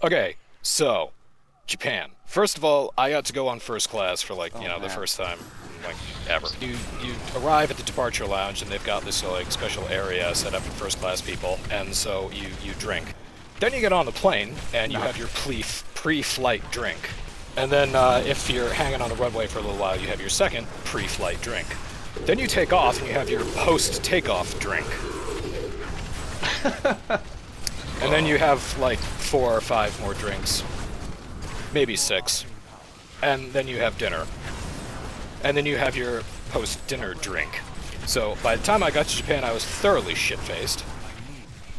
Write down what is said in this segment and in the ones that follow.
Okay, so Japan. First of all, I got to go on first class for like, the first time like ever. You arrive at the departure lounge and they've got this like special area set up for first class people, and so you drink. Then you get on the plane and you have your pre-flight drink. And then if you're hanging on the runway for a little while, you have your second pre-flight drink. Then you take off and you have your post-takeoff drink. And then you have like 4 or 5 more drinks. Maybe 6. And then you have dinner. And then you have your post-dinner drink. So by the time I got to Japan, I was thoroughly shit-faced.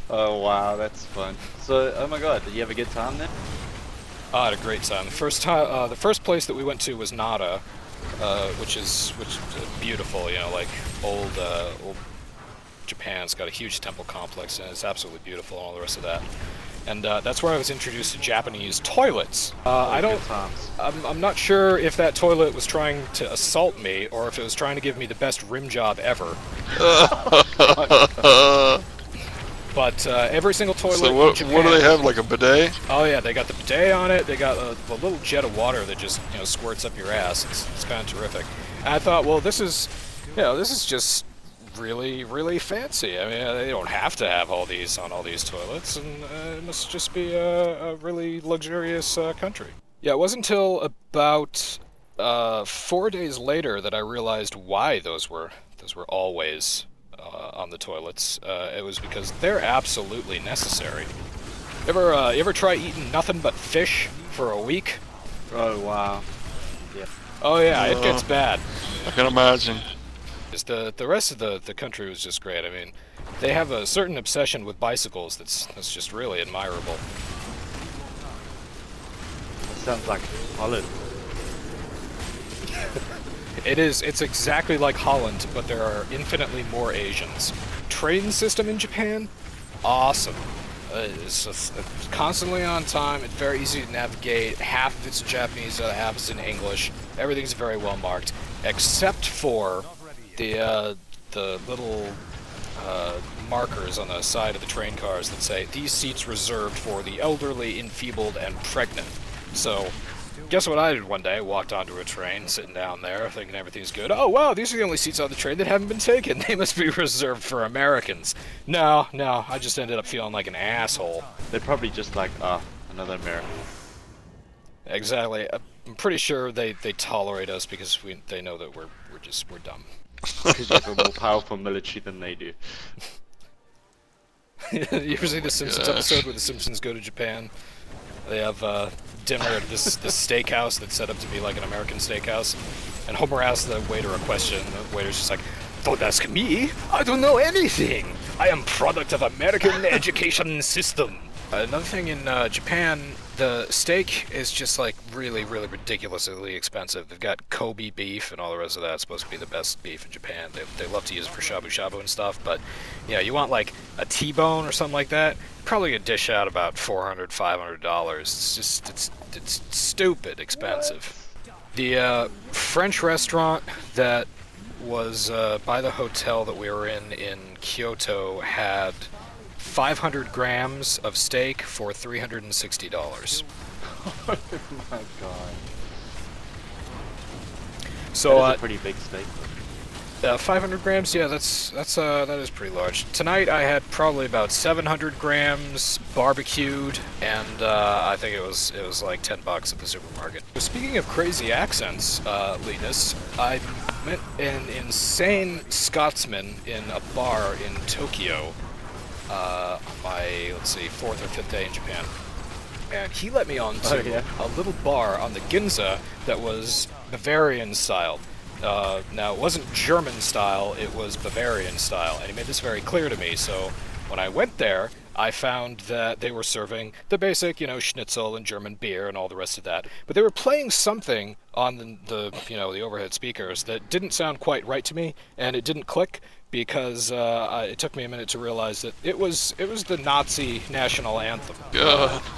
Oh wow, that's fun. So, oh my god, did you have a good time then? I had a great time. The first place that we went to was Nara, which is beautiful. Like old Japan's got a huge temple complex, and it's absolutely beautiful, and all the rest of that. And that's where I was introduced to Japanese toilets. I'm not sure if that toilet was trying to assault me, or if it was trying to give me the best rim job ever. But every single toilet in Japan... what do they have, like a bidet? Oh yeah, they got the bidet on it, they got a little jet of water that just, squirts up your ass. It's kind of terrific. And I thought, well, this is just really, really fancy. I mean, they don't have to have all these on all these toilets, and it must just be a really luxurious country. Yeah, it wasn't until about 4 days later that I realized why those were always on the toilets. It was because they're absolutely necessary. You ever try eating nothing but fish for a week? Oh wow. Yeah. Oh yeah, it gets bad. I can imagine. The rest of the country was just great. I mean, they have a certain obsession with bicycles that's just really admirable. That sounds like Holland. It's exactly like Holland, but there are infinitely more Asians. Train system in Japan? Awesome. It's constantly on time, it's very easy to navigate, half of it's in Japanese, the other half is in English. Everything's very well marked, except for the little markers on the side of the train cars that say, these seats reserved for the elderly, enfeebled, and pregnant. So, guess what I did one day? Walked onto a train, sitting down there, thinking everything's good. Oh wow, these are the only seats on the train that haven't been taken. They must be reserved for Americans. No, I just ended up feeling like an asshole. They're probably just like, another American. Exactly. I'm pretty sure they tolerate us because they know that we're dumb. Because you have a more powerful military than they do. You ever see the Simpsons episode where the Simpsons go to Japan? They have dinner at this steakhouse that's set up to be like an American steakhouse, and Homer asks the waiter a question, and the waiter's just like, "Don't ask me, I don't know anything. I am product of American education system." Another thing in Japan, the steak is just like really, really ridiculously expensive. They've got Kobe beef and all the rest of that. It's supposed to be the best beef in Japan. They love to use it for shabu shabu and stuff, but yeah, you want like a T-bone or something like that, probably gonna dish out about $400, $500. It's stupid expensive. The French restaurant that was by the hotel that we were in Kyoto had 500 grams of steak for $360. Oh my god. So that is a pretty big steak. 500 grams, yeah, that is pretty large. Tonight I had probably about 700 grams barbecued, and I think it was like $10 at the supermarket. Speaking of crazy accents, Linus, I met an insane Scotsman in a bar in Tokyo. On my, let's see, 4th or 5th day in Japan. And he let me on to a little bar on the Ginza that was Bavarian style. Now, it wasn't German style, it was Bavarian style, and he made this very clear to me. So when I went there, I found that they were serving the basic, schnitzel and German beer and all the rest of that. But they were playing something on the overhead speakers that didn't sound quite right to me, and it didn't click, because it took me a minute to realize that it was the Nazi national anthem.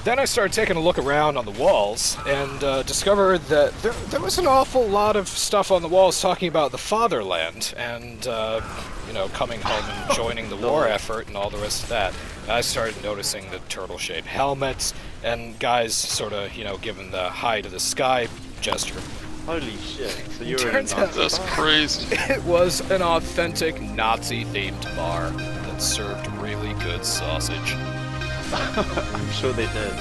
Then I started taking a look around on the walls and discovered that there was an awful lot of stuff on the walls talking about the fatherland and coming home and joining the war effort and all the rest of that. I started noticing the turtle-shaped helmets, and guys sort of, giving the high to the sky gesture. Holy shit! So you were in a Turns out- Nazi That's bar? crazy. It was an authentic Nazi-themed bar that served really good sausage. I'm sure they did.